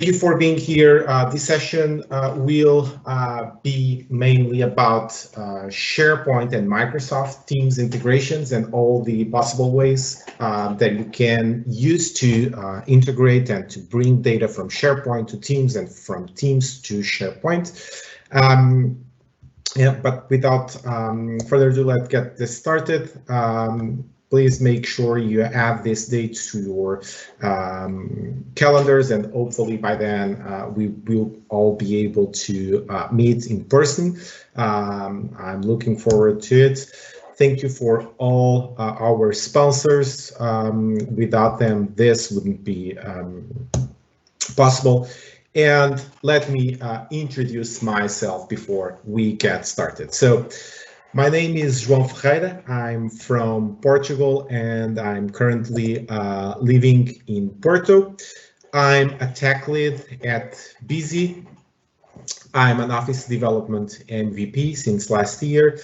Thank you for being here. This session will be mainly about SharePoint and Microsoft Teams integrations and all the possible ways that you can use to integrate and to bring data from SharePoint to Teams and from Teams to SharePoint. But without further ado, let's get this started. Please make sure you add this date to your calendars, and hopefully by then we will all be able to meet in person. I'm looking forward to it. Thank you for all our sponsors. Without them, this wouldn't be possible. And let me introduce myself before we get started. So, my name is Joao Ferreir. I'm from Portugal and I'm currently living in Porto. I'm a tech lead at Busy. I'm an office development MVP since last year.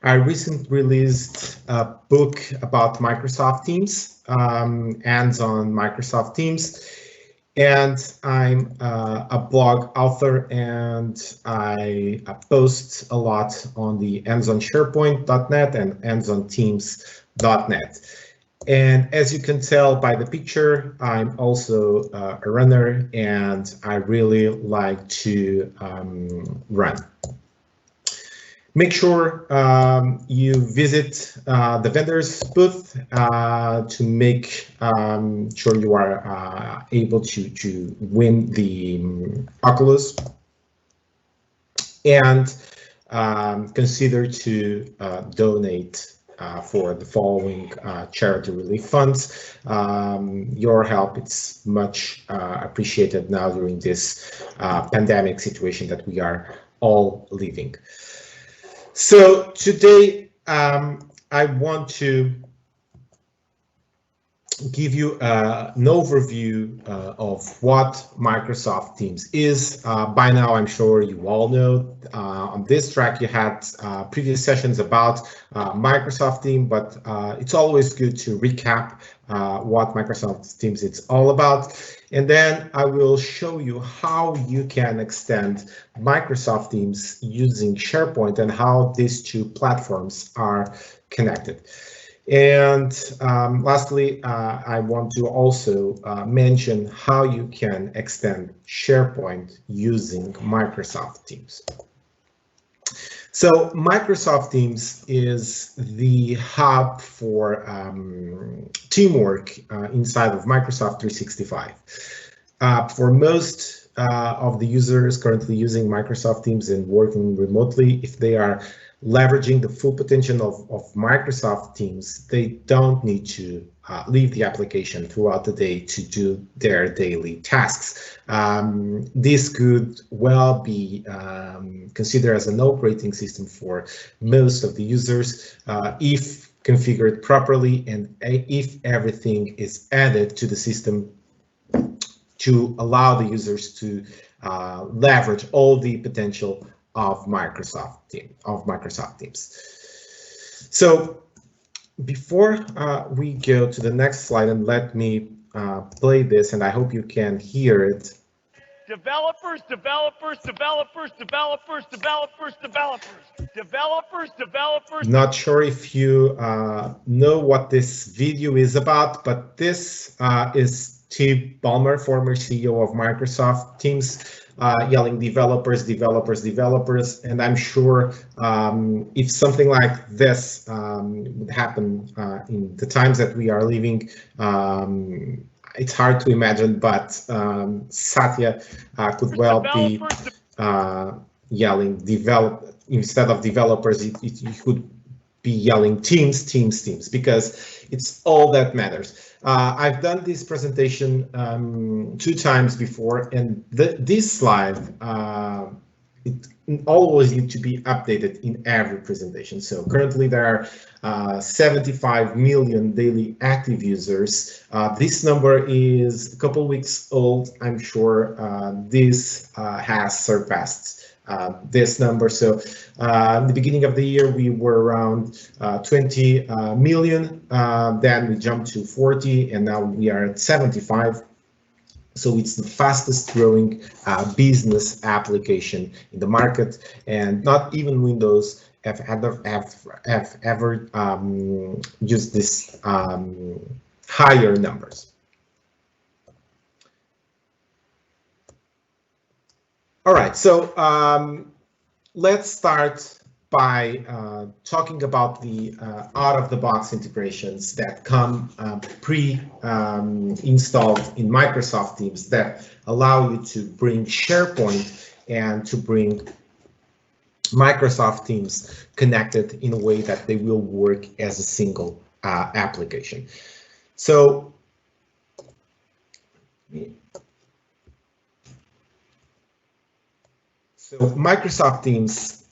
I recently released a book about Microsoft Teams, hands-on Microsoft Teams. And I'm a blog author, and I post a lot on the handsonsharepoint.net and handsonteams.net. And as you can tell by the picture, I'm also a runner, and I really like to run. Make sure you visit the vendor's booth to make sure you are able to win the Oculus, and consider to donate for the following charity relief funds. Your help is much appreciated now during this pandemic situation that we are all living. So today, I want to give you an overview of what Microsoft Teams is. By now, I'm sure you all know. On this track, you had previous sessions about Microsoft Teams, but it's always good to recap what Microsoft Teams is all about. And then I will show you how you can extend Microsoft Teams using SharePoint and how these two platforms are connected. And lastly, I want to also mention how you can extend SharePoint using Microsoft Teams. So Microsoft Teams is the hub for teamwork inside of Microsoft 365. For most of the users currently using Microsoft Teams and working remotely, if they are leveraging the full potential of Microsoft Teams, they don't need to leave the application throughout the day to do their daily tasks. This could well be considered as an operating system for most of the users if configured properly and if everything is added to the system to allow the users to leverage all the potential of Microsoft Teams. So before we go to the next slide, and let me play this, and I hope you can hear it. Developers. Not sure if you know what this video is about, but this is Steve Ballmer, former CEO of Microsoft Teams, yelling developers, and I'm sure if something like this would happen in the times that we are living, it's hard to imagine, but Satya could well be yelling instead of developers, it could be yelling teams, because it's all that matters. I've done this presentation 2 times before, and this slide, it always needs to be updated in every presentation. So currently there are 75 million daily active users. This number is a couple weeks old. I'm sure this has surpassed this number. So in the beginning of the year, we were around 20 million. Then we jumped to 40, and now we are at 75. So it's the fastest growing business application in the market, and not even Windows have ever used this higher numbers. All right, so let's start by talking about the out-of-the-box integrations that come pre-installed in Microsoft Teams that allow you to bring SharePoint and to bring Microsoft Teams connected in a way that they will work as a single application. So Microsoft Teams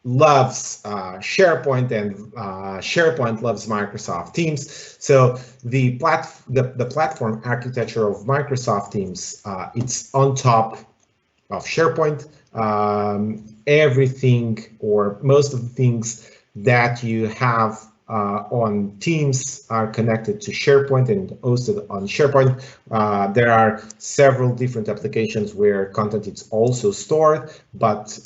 loves SharePoint, and SharePoint loves Microsoft Teams. So the platform architecture of Microsoft Teams, it's on top of SharePoint. Everything or most of the things that you have on Teams are connected to SharePoint and hosted on SharePoint. There are several different applications where content is also stored, but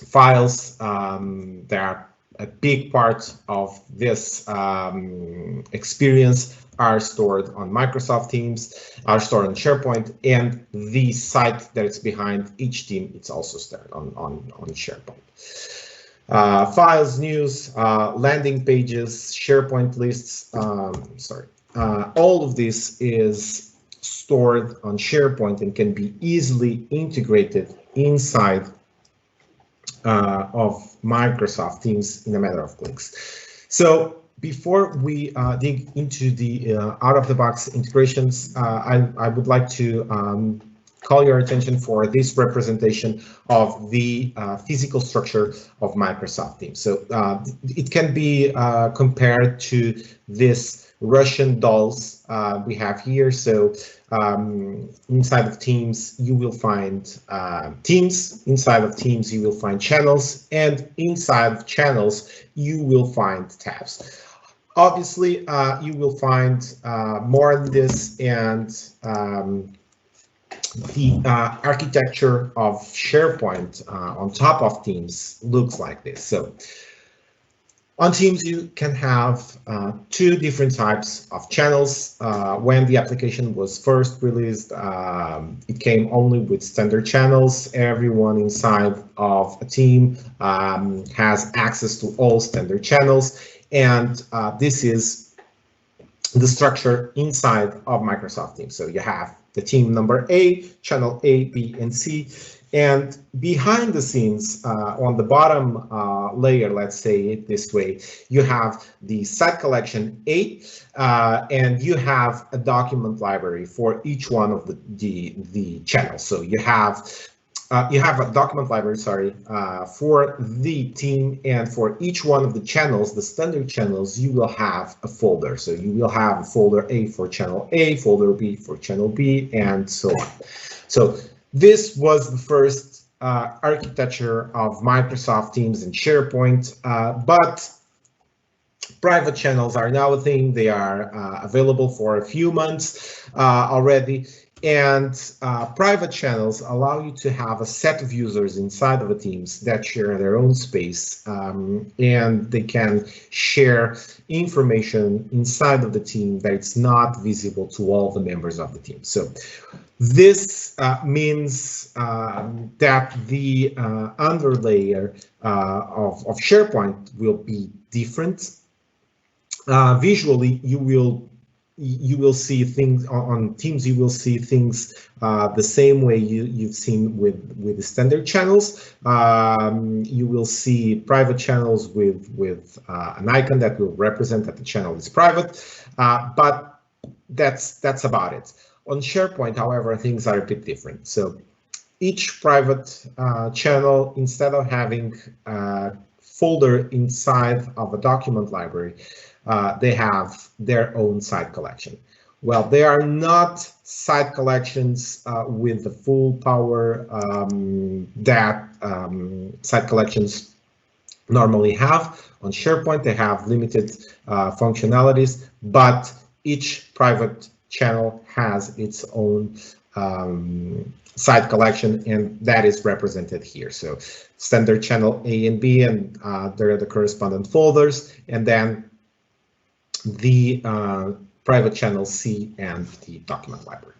files, they are a big part of this experience, are stored on Microsoft Teams, are stored on SharePoint, and the site that is behind each team, it's also stored on SharePoint. Files, news, landing pages, SharePoint lists, all of this is stored on SharePoint and can be easily integrated inside of Microsoft Teams in a matter of clicks. So before we dig into the out-of-the-box integrations, I would like to call your attention for this representation of the physical structure of Microsoft Teams. So it can be compared to this Russian dolls we have here. So inside of Teams, you will find teams. Inside of Teams, you will find channels. And inside of channels, you will find tabs. Obviously, you will find more than this, and the architecture of SharePoint on top of Teams looks like this. So on Teams, you can have two different types of channels. When the application was first released, it came only with standard channels. Everyone inside of a team has access to all standard channels. And this is the structure inside of Microsoft Teams. So you have the team number A, channel A, B, and C. And behind the scenes, on the bottom layer, let's say it this way, you have the site collection A, and you have a document library for each one of the channels. So you have a document library, for the team, and for each one of the channels, the standard channels, you will have a folder. So you will have a folder A for channel A, folder B for channel B, and so on. So this was the first architecture of Microsoft Teams and SharePoint, but private channels are now a thing. They are available for a few months already. And private channels allow you to have a set of users inside of a Teams that share their own space, and they can share information inside of the team that it's not visible to all the members of the team. So this means that the underlayer of SharePoint will be different. Visually, you will see things on Teams. You will see things the same way you've seen with the standard channels. You will see private channels with an icon that will represent that the channel is private, but that's about it. On SharePoint, however, things are a bit different. So each private channel, instead of having a folder inside of a document library, they have their own site collection. Well, they are not site collections with the full power that site collections normally have. On SharePoint, they have limited functionalities, but each private channel has its own site collection, and that is represented here. So standard channel A and B, and there are the correspondent folders, and then the private channel C and the document library.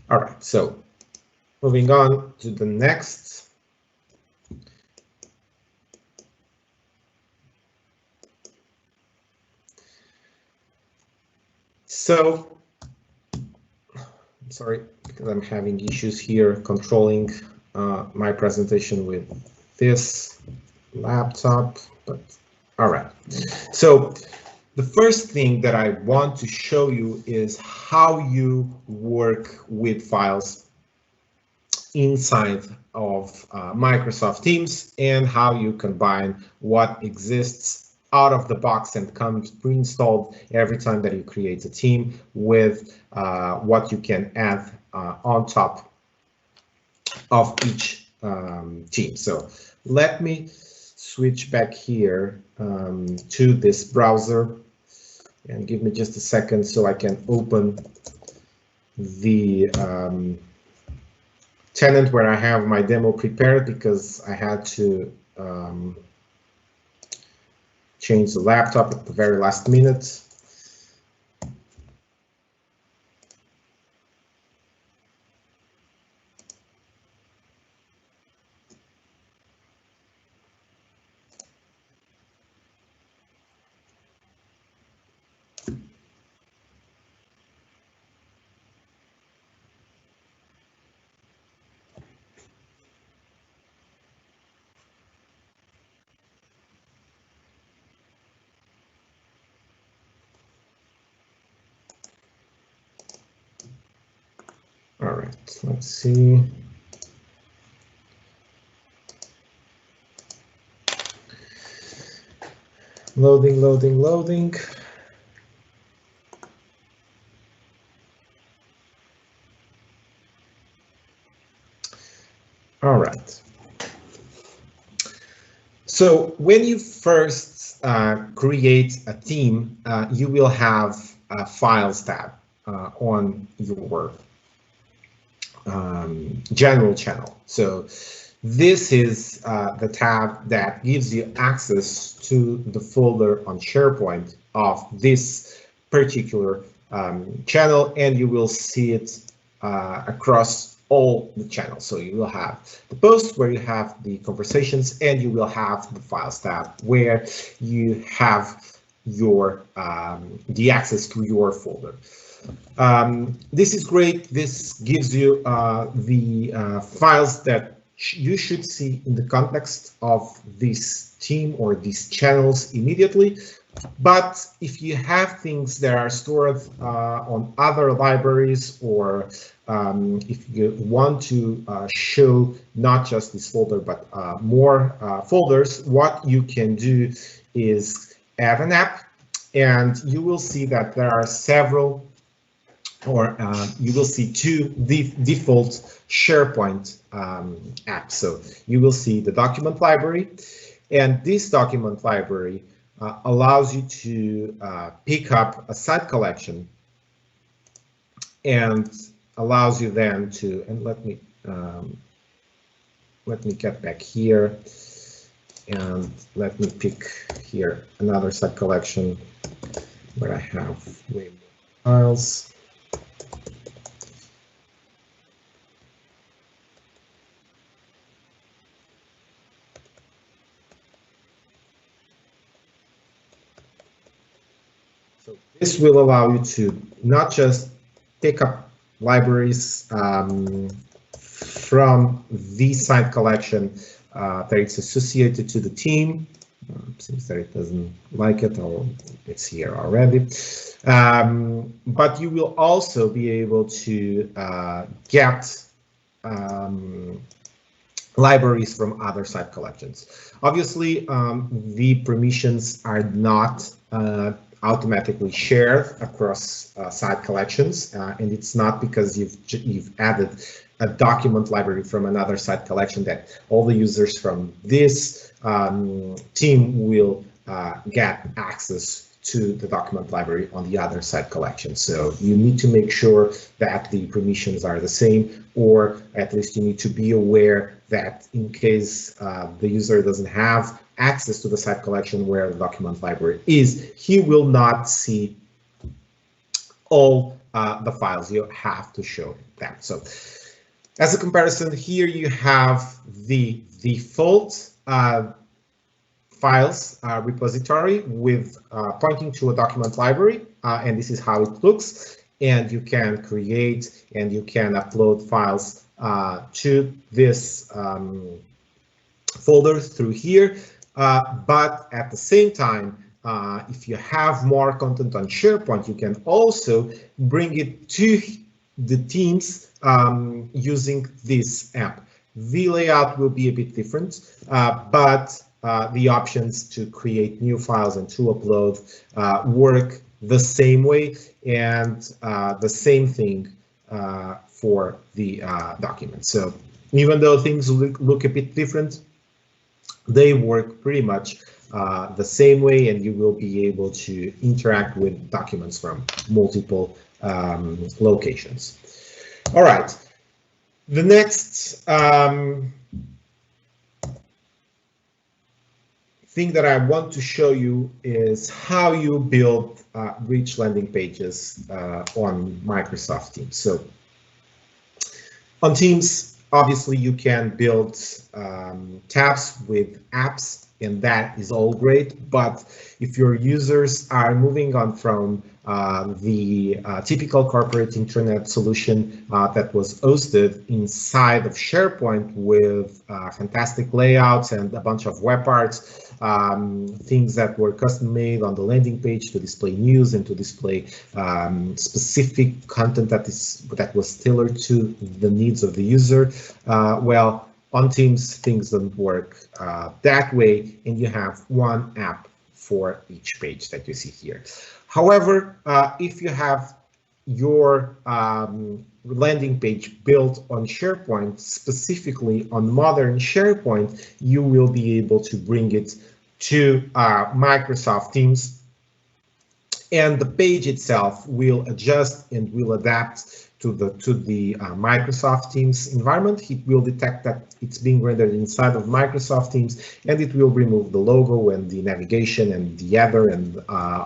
All right, so moving on to the next. So, I'm sorry, because I'm having issues here controlling my presentation with this laptop, but all right. So the first thing that I want to show you is how you work with files inside of Microsoft Teams, and how you combine what exists out of the box and comes pre-installed every time that you create a team with what you can add on top of each team. So let me switch back here to this browser, and give me just a second so I can open the tenant where I have my demo prepared, because I had to change the laptop at the very last minute. All right, let's see. Loading, loading, loading. All right. So when you first create a team, you will have a Files tab on your general channel. So this is the tab that gives you access to the folder on SharePoint of this particular channel, and you will see it across all the channels. So you will have the posts where you have the conversations, and you will have the Files tab where you have your the access to your folder. This is great. This gives you the files that you should see in the context of this team or these channels immediately. But if you have things that are stored on other libraries, or if you want to show not just this folder, but more folders, what you can do is add an app, and you will see that there are several, or you will see two default SharePoint apps. So you will see the document library, and this document library allows you to pick up a site collection, and allows you then to, and let me get back here, and let me pick here another site collection where I have way more files. So this will allow you to not just pick up libraries from the site collection that it's associated to the team. Seems that it doesn't like it, or it's here already. But you will also be able to get libraries from other site collections. Obviously, the permissions are not automatically shared across site collections, and it's not because you've added a document library from another site collection that all the users from this team will get access to the document library on the other side collection. So you need to make sure that the permissions are the same, or at least you need to be aware that in case the user doesn't have access to the site collection where the document library is, he will not see all the files. You have to show them. So as a comparison, here you have the default files repository with pointing to a document library, and this is how it looks. And you can create and you can upload files to this folder through here. But at the same time, if you have more content on SharePoint, you can also bring it to the Teams using this app. The layout will be a bit different, but the options to create new files and to upload work the same way, and the same thing for the document. So even though things look a bit different, they work pretty much the same way, and you will be able to interact with documents from multiple locations. All right, the next thing that I want to show you is how you build rich landing pages on Microsoft Teams. So on Teams, obviously you can build tabs with apps, and that is all great. But if your users are moving on from the typical corporate intranet solution that was hosted inside of SharePoint with fantastic layouts and a bunch of web parts, things that were custom made on the landing page to display news and to display specific content that was tailored to the needs of the user, well, on Teams, things don't work that way, and you have one app for each page that you see here. However, if you have your landing page built on SharePoint, specifically on modern SharePoint, you will be able to bring it to Microsoft Teams, and the page itself will adjust and will adapt to the Microsoft Teams environment. It will detect that it's being rendered inside of Microsoft Teams, and it will remove the logo and the navigation and the header, and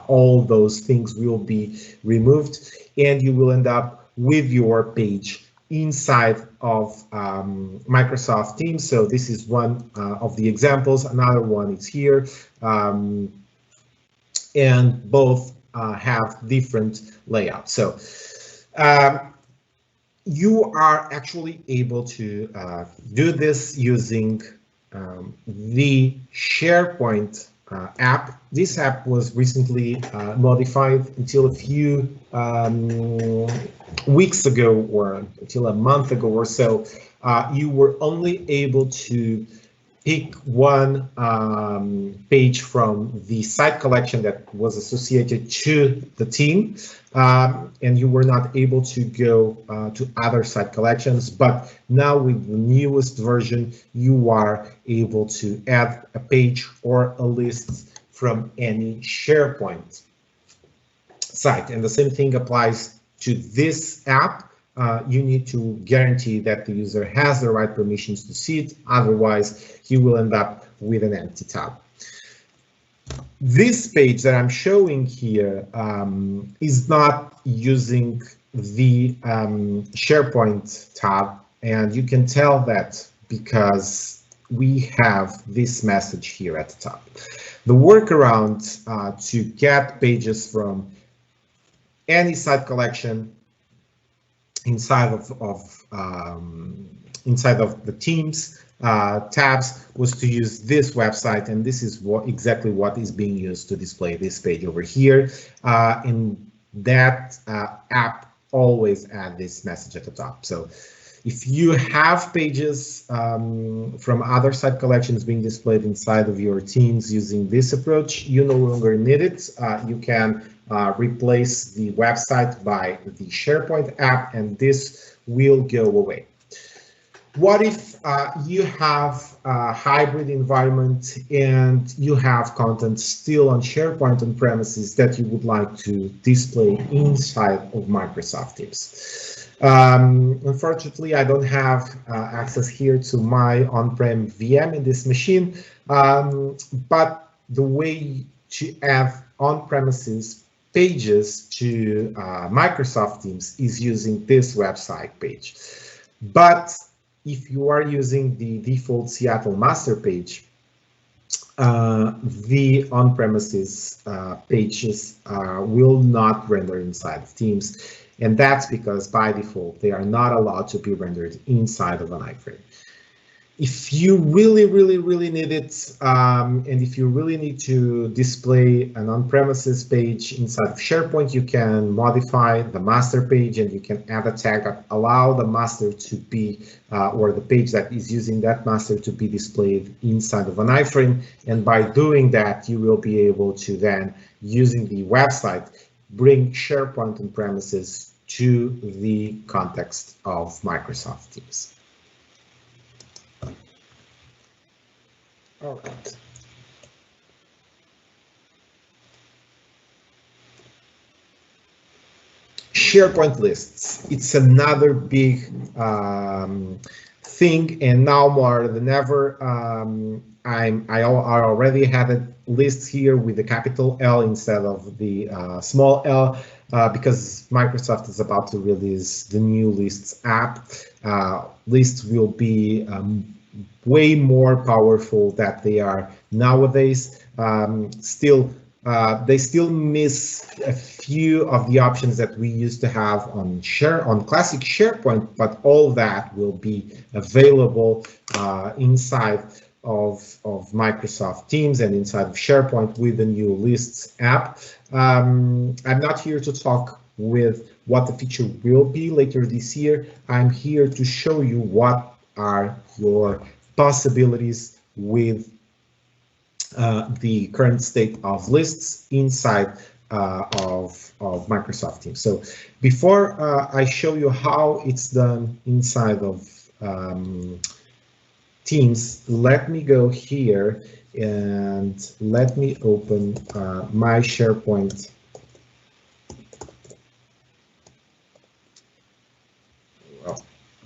all those things will be removed, and you will end up with your page inside of Microsoft Teams. So this is one of the examples. Another one is here, and both have different layouts. So you are actually able to do this using the SharePoint app. This app was recently modified until a few weeks ago, or until a month ago or so. You were only able to pick one page from the site collection that was associated to the team, and you were not able to go to other site collections. But now with the newest version, you are able to add a page or a list from any SharePoint site. And the same thing applies to this app. You need to guarantee that the user has the right permissions to see it, otherwise he will end up with an empty tab. This page that I'm showing here is not using the SharePoint tab, and you can tell that because we have this message here at the top. The workaround to get pages from any site collection inside of the Teams tabs was to use this website, and this is exactly what is being used to display this page over here. And that app always add this message at the top. So if you have pages from other site collections being displayed inside of your Teams using this approach, you no longer need it. You can replace the website by the SharePoint app, and this will go away. What if you have a hybrid environment and you have content still on SharePoint on premises that you would like to display inside of Microsoft Teams? Unfortunately, I don't have access here to my on-prem VM in this machine, but the way to add on-premises pages to Microsoft Teams is using this website page. But if you are using the default Seattle master page, the on-premises pages will not render inside of Teams. And that's because by default, they are not allowed to be rendered inside of an iframe. If you really need it, and if you really need to display an on-premises page inside of SharePoint, you can modify the master page and you can add a tag that allow the master to be, or the page that is using that master to be displayed inside of an iframe. And by doing that, you will be able to then, using the website, bring SharePoint on premises to the context of Microsoft Teams. All right. SharePoint lists. It's another big thing, and now more than ever, I already had a list here with the capital L instead of the small l, because Microsoft is about to release the new Lists app. Lists will be way more powerful than they are nowadays. They still miss a few of the options that we used to have on classic SharePoint, but all that will be available inside of Microsoft Teams and inside of SharePoint with the new Lists app. I'm not here to talk with what the feature will be later this year. I'm here to show you what are your possibilities with the current state of lists inside of Microsoft Teams. So before I show you how it's done inside of Teams, let me go here and let me open my SharePoint. Well,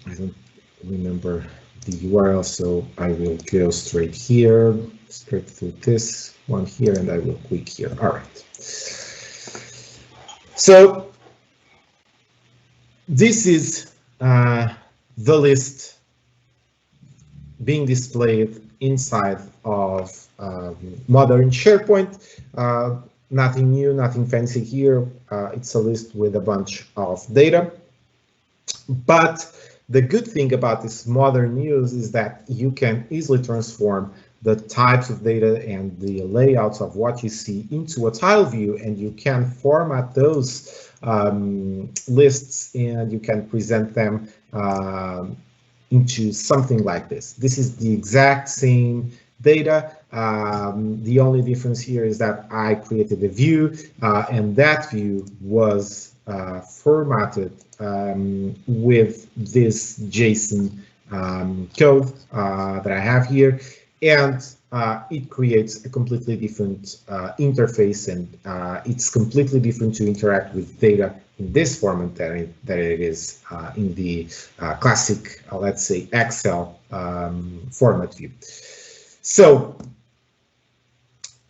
I don't remember the URL, so I will go straight here, straight through this one here, and I will click here. All right. So this is the list being displayed inside of modern SharePoint. Nothing new, nothing fancy here. It's a list with a bunch of data. But the good thing about this modern news is that you can easily transform the types of data and the layouts of what you see into a tile view, and you can format those lists and you can present them into something like this. This is the exact same data. The only difference here is that I created a view and that view was formatted with this JSON code that I have here, and it creates a completely different interface, and it's completely different to interact with data in this format that it is in the classic, let's say, Excel format view. So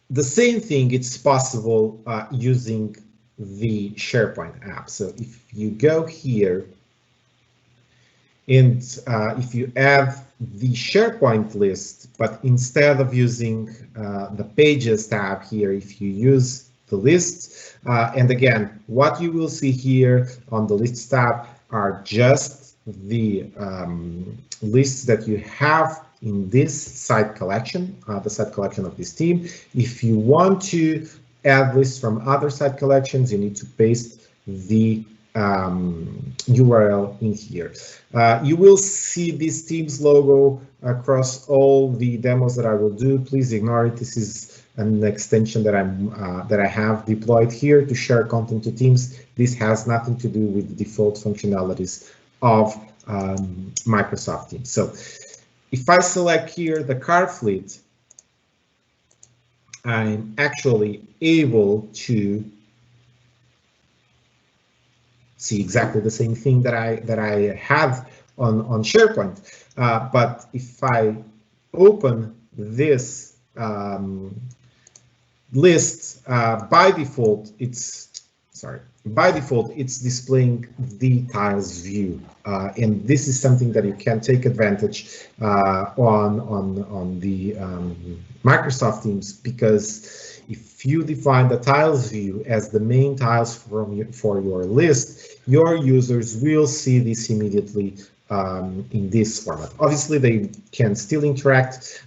the same thing, it's possible using the SharePoint app. So if you go here and if you add the SharePoint list, but instead of using the Pages tab here, if you use the list, and again, what you will see here on the Lists tab are just the lists that you have in this site collection, the site collection of this team. If you want to add lists from other site collections, you need to paste the URL in here. You will see this Teams logo across all the demos that I will do. Please ignore it. This is an extension that I have deployed here to share content to Teams. This has nothing to do with the default functionalities of Microsoft Teams. So if I select here the car fleet, I'm actually able to see exactly the same thing that I have on SharePoint. But if I open this list, by default it's displaying the tiles view, and this is something that you can take advantage on the Microsoft Teams, because if you define the tiles view as the main tiles for your list, your users will see this immediately in this format. Obviously, they can still interact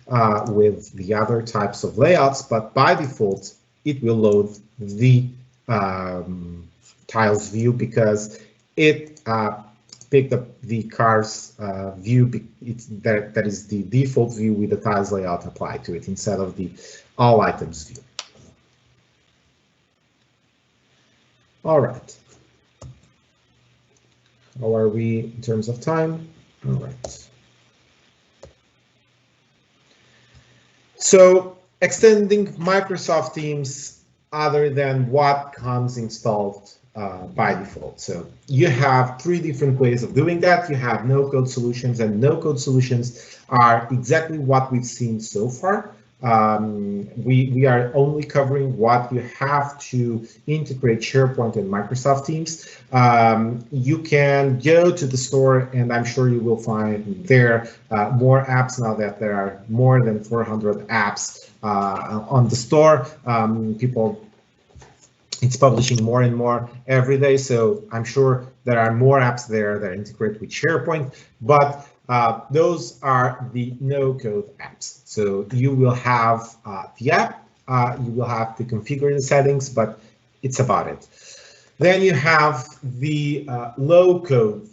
with the other types of layouts, but by default, it will load the tiles view because it picked up the car's view. That is the default view with the tiles layout applied to it instead of the all items view. All right. How are we in terms of time? All right. So extending Microsoft Teams other than what comes installed by default. So you have 3 different ways of doing that. You have no-code solutions, and no-code solutions are exactly what we've seen so far. We are only covering what you have to integrate SharePoint and Microsoft Teams. You can go to the store, and I'm sure you will find there more apps now that there are more than 400 apps on the store. It's publishing more and more every day, so I'm sure there are more apps there that integrate with SharePoint, but those are the no-code apps. So you will have the app, you will have to configure the settings, but it's about it. Then you have the low-code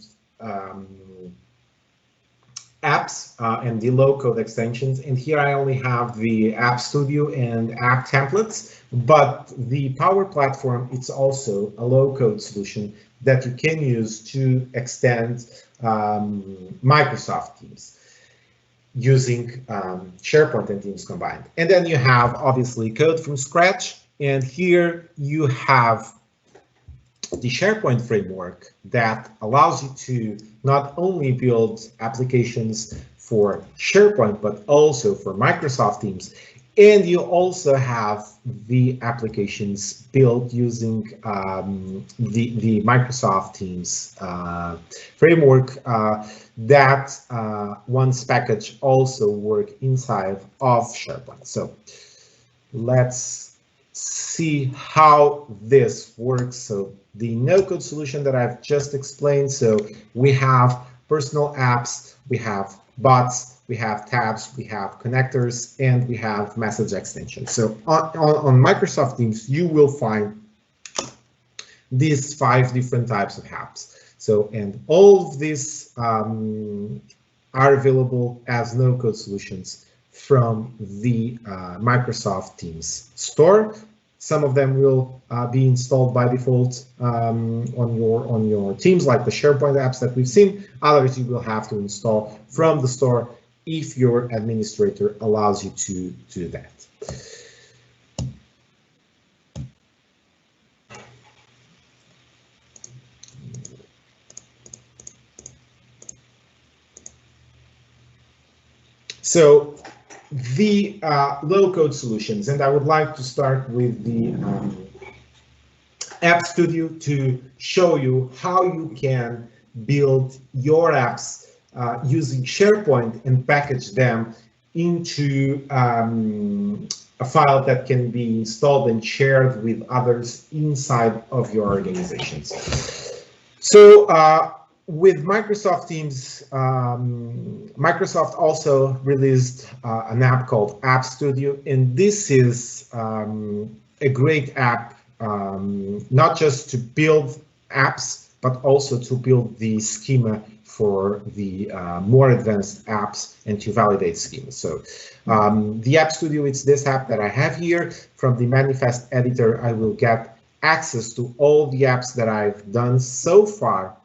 apps and the low-code extensions. And here I only have the App Studio and app templates, but the Power Platform, it's also a low-code solution that you can use to extend Microsoft Teams using SharePoint and Teams combined. And then you have obviously code from scratch, and here you have the SharePoint framework that allows you to not only build applications for SharePoint, but also for Microsoft Teams. And you also have the applications built using the Microsoft Teams framework that once packaged also work inside of SharePoint. So let's see how this works. So the no-code solution that I've just explained. So we have personal apps, we have bots, we have tabs, we have connectors, and we have message extensions. So on Microsoft Teams, you will find these 5 different types of apps. So, and all of these are available as no-code solutions from the Microsoft Teams store. Some of them will be installed by default on your Teams, like the SharePoint apps that we've seen. Others you will have to install from the store if your administrator allows you to do that. So the low-code solutions, and I would like to start with the App Studio to show you how you can build your apps using SharePoint and package them into a file that can be installed and shared with others inside of your organizations. So with Microsoft Teams, Microsoft also released an app called App Studio, and this is a great app, not just to build apps, but also to build the schema for the more advanced apps and to validate schemas. So the App Studio, it's this app that I have here. From the manifest editor, I will get access to all the apps that I've done so far.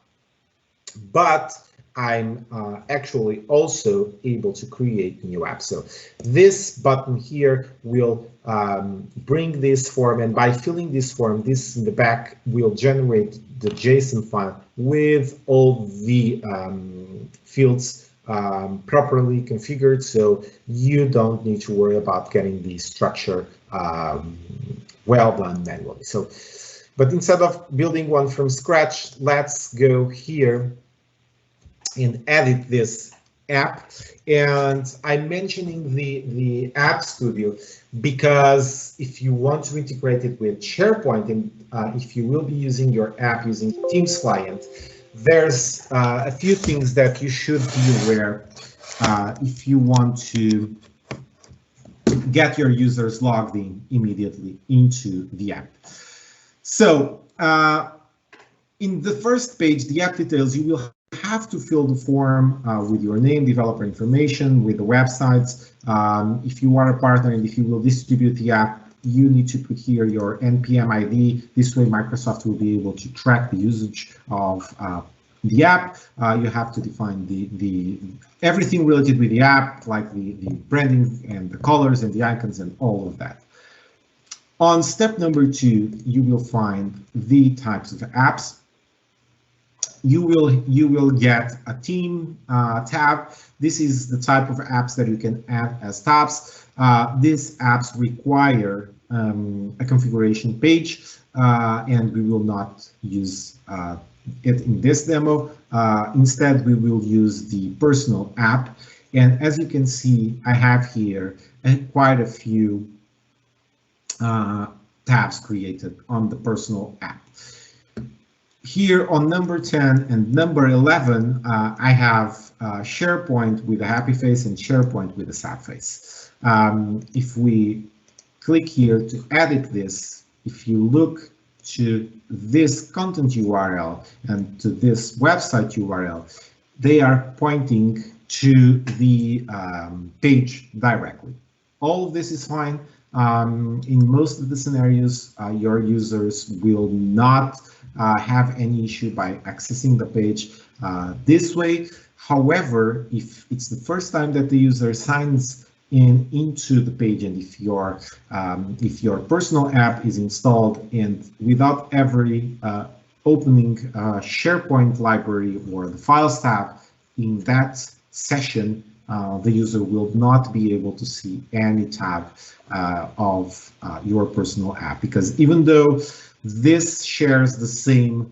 But I'm actually also able to create new apps. So this button here will bring this form, and by filling this form, this in the back will generate the JSON file with all the fields properly configured, so you don't need to worry about getting the structure well done manually. So, but instead of building one from scratch, let's go here and edit this app. And I'm mentioning the App Studio because if you want to integrate it with SharePoint, and if you will be using your app using Teams client, there's a few things that you should be aware if you want to get your users logged in immediately into the app. So in the first page, the app details, you will have to fill the form with your name, developer information, with the websites. If you are a partner and if you will distribute the app, you need to put here your NPM ID. This way, Microsoft will be able to track the usage of the app. You have to define the everything related with the app, like the branding and the colors and the icons and all of that. On step number 2, you will find the types of apps. You will get a team tab. This is the type of apps that you can add as tabs. These apps require a configuration page, and we will not use it in this demo. Instead, we will use the personal app. And as you can see, I have here quite a few tabs created on the personal app. Here on number 10 and number 11, I have SharePoint with a happy face and SharePoint with a sad face. If we click here to edit this, if you look to this content URL and to this website URL, they are pointing to the page directly. All of this is fine. In most of the scenarios, your users will not have any issue by accessing the page this way. However, if it's the first time that the user signs into the page, and if your personal app is installed and without ever opening SharePoint library or the Files tab in that session, the user will not be able to see any tab of your personal app, because even though this shares the same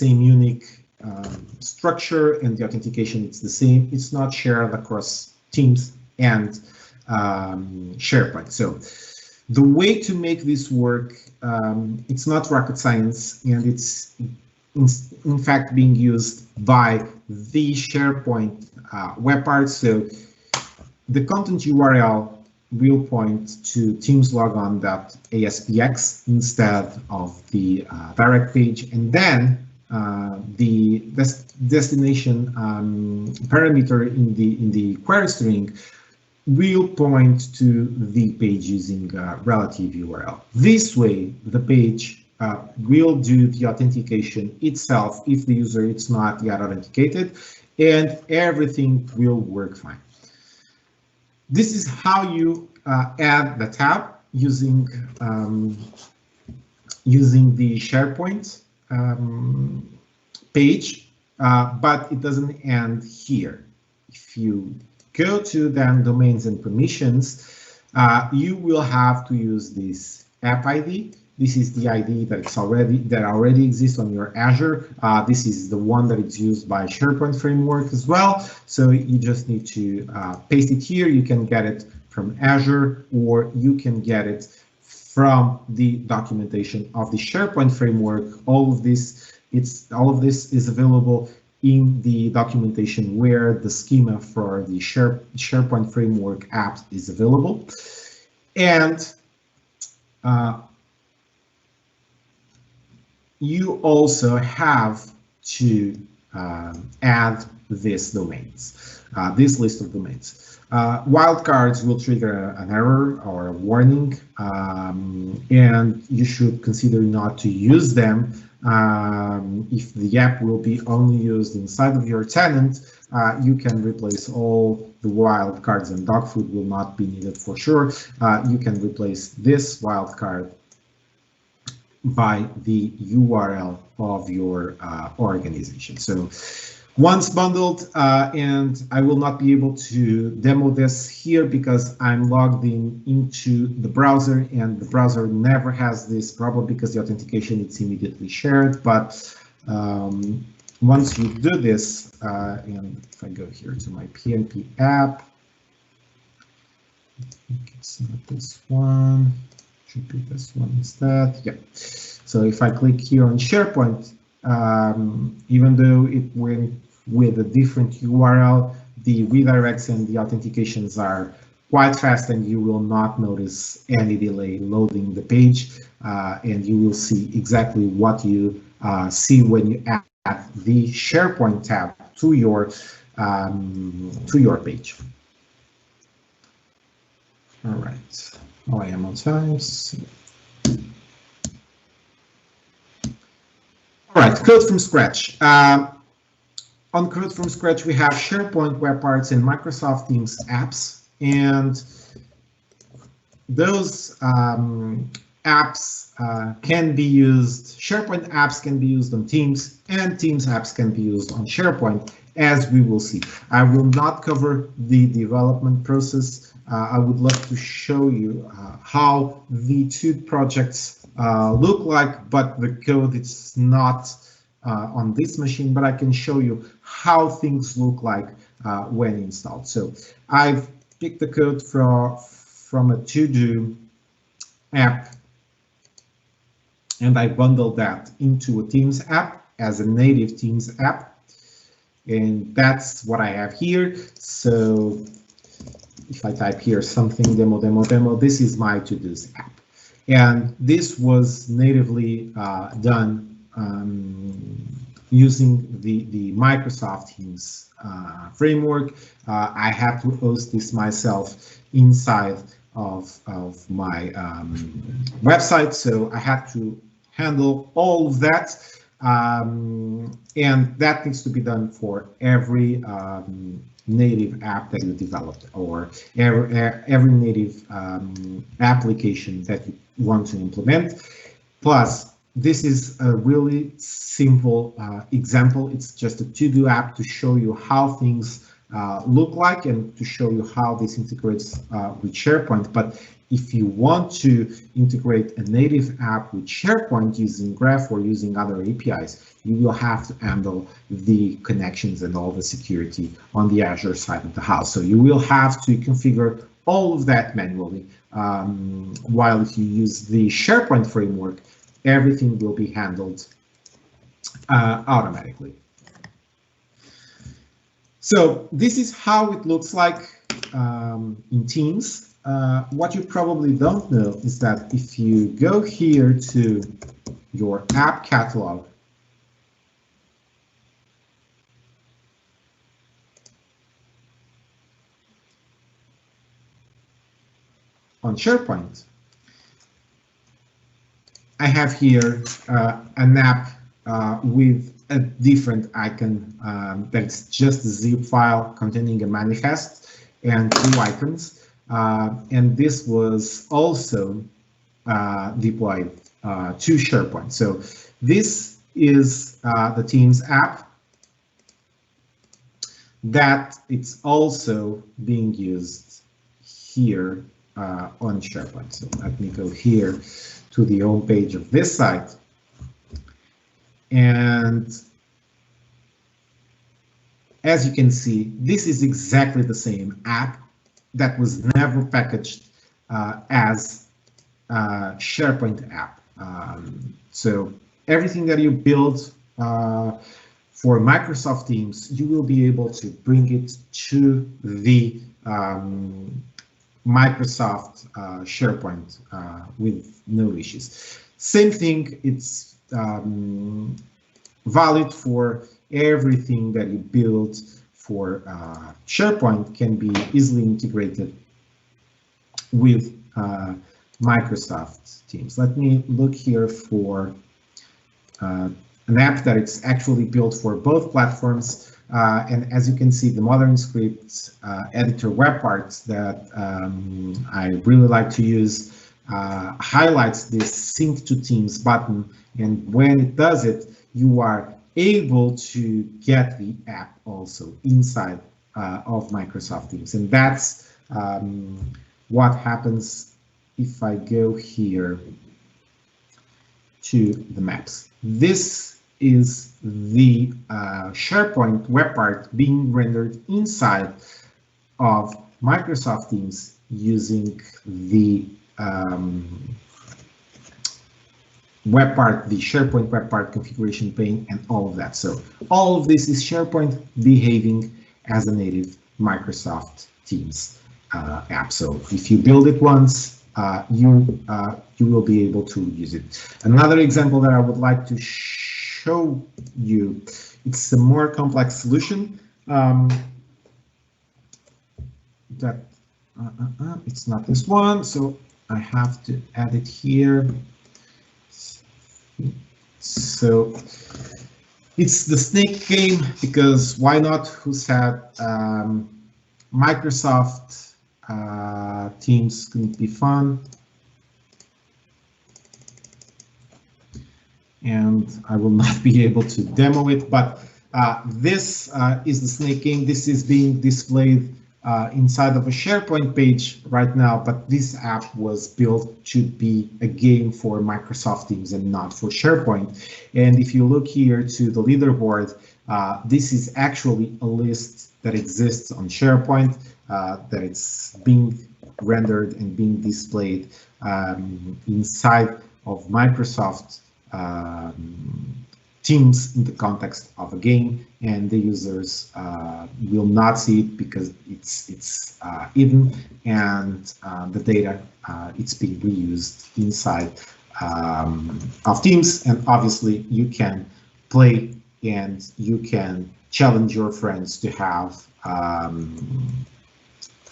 unique structure and the authentication, it's the same, it's not shared across Teams and SharePoint. So the way to make this work, it's not rocket science, and it's in fact being used by the SharePoint web part. So the content URL will point to teamslogon.aspx instead of the direct page, and then the destination parameter in the query string will point to the page using relative URL. This way, the page will do the authentication itself if the user is not yet authenticated, and everything will work fine. This is how you add the tab using the SharePoint page, but it doesn't end here. If you go to then domains and permissions, you will have to use this app ID. This is the ID that already exists on your Azure. This is the one that is used by SharePoint Framework as well. So you just need to paste it here. You can get it from Azure, or you can get it from the documentation of the SharePoint Framework. All of this is available in the documentation where the schema for the SharePoint Framework app is available. And you also have to add these domains, this list of domains. Wildcards will trigger an error or a warning, and you should consider not to use them If the app will be only used inside of your tenant, you can replace all the wildcards, and dog food will not be needed for sure. You can replace this wildcard by the URL of your organization. So once bundled, and I will not be able to demo this here because I'm logged into the browser, and the browser never has this problem because the authentication is immediately shared. But once you do this, and if I go here to my PNP app, I think it's not this one, should be this one instead. Yeah. So if I click here on SharePoint, even though it went with a different URL, the redirects and the authentications are quite fast, and you will not notice any delay loading the page, and you will see exactly what you see when you add the SharePoint tab to your page. All right, oh, I am on time. All right, code from scratch. On Code from Scratch, we have SharePoint web parts and Microsoft Teams apps, and those apps can be used, SharePoint apps can be used on Teams, and Teams apps can be used on SharePoint, as we will see. I will not cover the development process. I would love to show you how the two projects look like, but the code is not on this machine, but I can show you how things look like when installed. So I've picked the code from a to-do app, and I bundled that into a Teams app as a native Teams app, and that's what I have here. So if I type here something demo, this is my to-dos app, and this was natively done using the Microsoft Teams framework. I have to host this myself inside of my website, so I have to handle all of that, and that needs to be done for every native app that you developed, or every native application that you want to implement. Plus, this is a really simple example. It's just a to-do app to show you how things look like and to show you how this integrates with SharePoint. But if you want to integrate a native app with SharePoint using Graph or using other APIs, you will have to handle the connections and all the security on the Azure side of the house. So you will have to configure all of that manually, while if you use the SharePoint framework, everything will be handled automatically. So this is how it looks like in Teams. What you probably don't know is that if you go here to your app catalog, on SharePoint, I have here an app with a different icon that's just a zip file containing a manifest and two icons. And this was also deployed to SharePoint. So this is the Teams app that it's also being used here on SharePoint. So let me go here to the home page of this site. And as you can see, this is exactly the same app that was never packaged as a SharePoint app. So everything that you build for Microsoft Teams, you will be able to bring it to the Microsoft SharePoint with no issues. Same thing, it's valid for everything that you build for SharePoint can be easily integrated with Microsoft Teams. Let me look here for an app that it's actually built for both platforms. And as you can see, the modern script editor web parts that I really like to use highlights this sync to Teams button. And when it does it, you are able to get the app also inside of Microsoft Teams. And that's what happens if I go here to the maps. This is the SharePoint web part being rendered inside of Microsoft Teams using the web part, the SharePoint web part configuration pane and all of that. So all of this is SharePoint behaving as a native Microsoft Teams app. So if you build it once, you will be able to use it. Another example that I would like to show you, it's a more complex solution that it's not this one, so I have to add it here. So it's the snake game, because why not? Who said Microsoft Teams couldn't be fun? And I will not be able to demo it, but this is the snake game. This is being displayed inside of a SharePoint page right now, but this app was built to be a game for Microsoft Teams and not for SharePoint. And if you look here to the leaderboard, this is actually a list that exists on SharePoint, that it's being rendered and being displayed inside of Microsoft Teams in the context of a game, and the users will not see it because it's hidden, and the data it's being reused inside of Teams. And obviously you can play and you can challenge your friends to have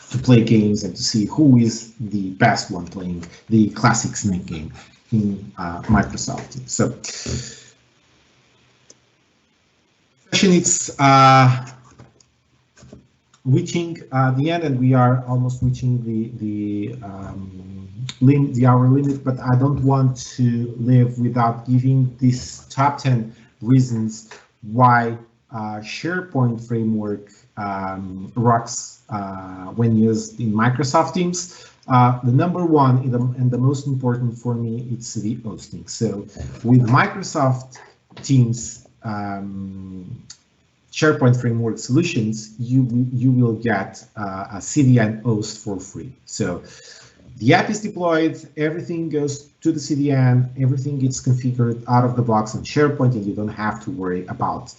to play games and to see who is the best one playing the classic snake game in Microsoft Teams. So it's reaching the end, and we are almost reaching the hour limit, but I don't want to live without giving these top 10 reasons why SharePoint Framework rocks when used in Microsoft Teams. The number one and the most important for me, it's the hosting. So with Microsoft Teams SharePoint Framework solutions, you will get a CDN host for free. So the app is deployed, everything goes to the CDN, everything gets configured out of the box on SharePoint, and you don't have to worry about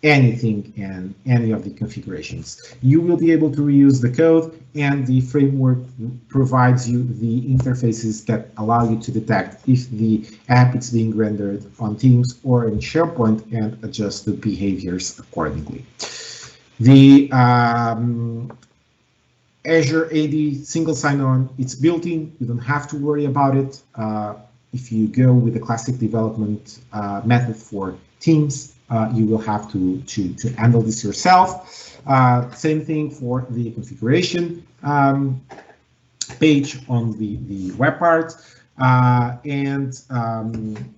anything and any of the configurations. You will be able to reuse the code, and the framework provides you the interfaces that allow you to detect if the app is being rendered on Teams or in SharePoint and adjust the behaviors accordingly. The Azure AD single sign-on, it's built in, you don't have to worry about it. If you go with the classic development method for Teams, you will have to handle this yourself. Same thing for the configuration page on the web part. And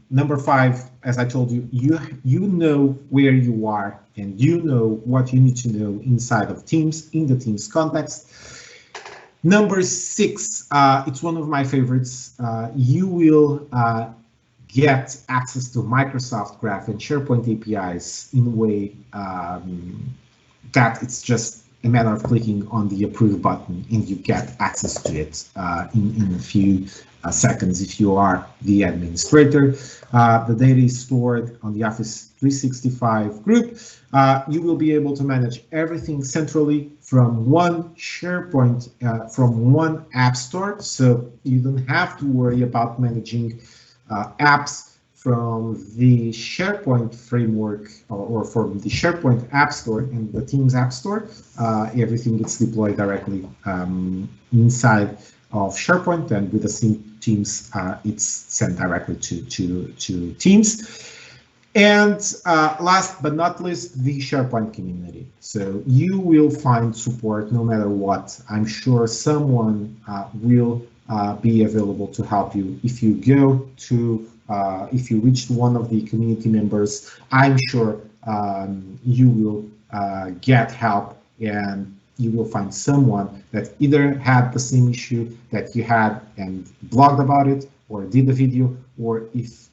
number 5, as I told you, you know where you are and you know what you need to know inside of Teams in the Teams context. Number 6, it's one of my favorites. You will get access to Microsoft Graph and SharePoint APIs in a way that it's just a matter of clicking on the approve button and you get access to it in a few seconds if you are the administrator. The data is stored on the Office 365 group. You will be able to manage everything centrally from one SharePoint, from one app store. So you don't have to worry about managing apps from the SharePoint framework or from the SharePoint App Store and the Teams App Store. Everything gets deployed directly inside of SharePoint, and with the Teams, it's sent directly to Teams. And last but not least, the SharePoint community. So you will find support no matter what. I'm sure someone will be available to help you. If you go to, if you reach one of the community members, I'm sure you will get help, and you will find someone that either had the same issue that you had and blogged about it, or did a video, or if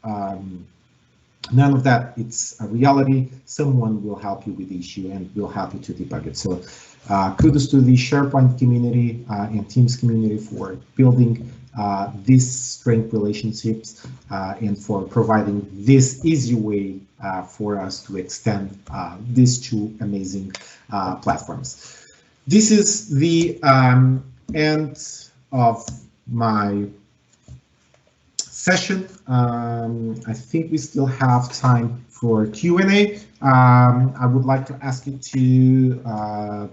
none of that, it's a reality, someone will help you with the issue and will help you to debug it. So kudos to the SharePoint community and Teams community for building these strength relationships and for providing this easy way for us to extend these two amazing platforms. This is the end of my session. I think we still have time for Q&A. I would like to ask you to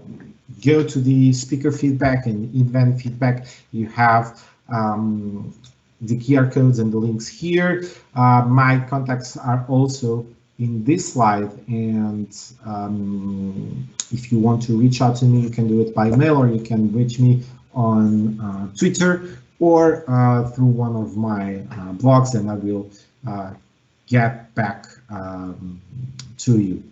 go to the speaker feedback and event feedback. You have the QR codes and the links here. My contacts are also in this slide, and if you want to reach out to me, you can do it by mail, or you can reach me on Twitter, or through one of my blogs, and I will get back to you.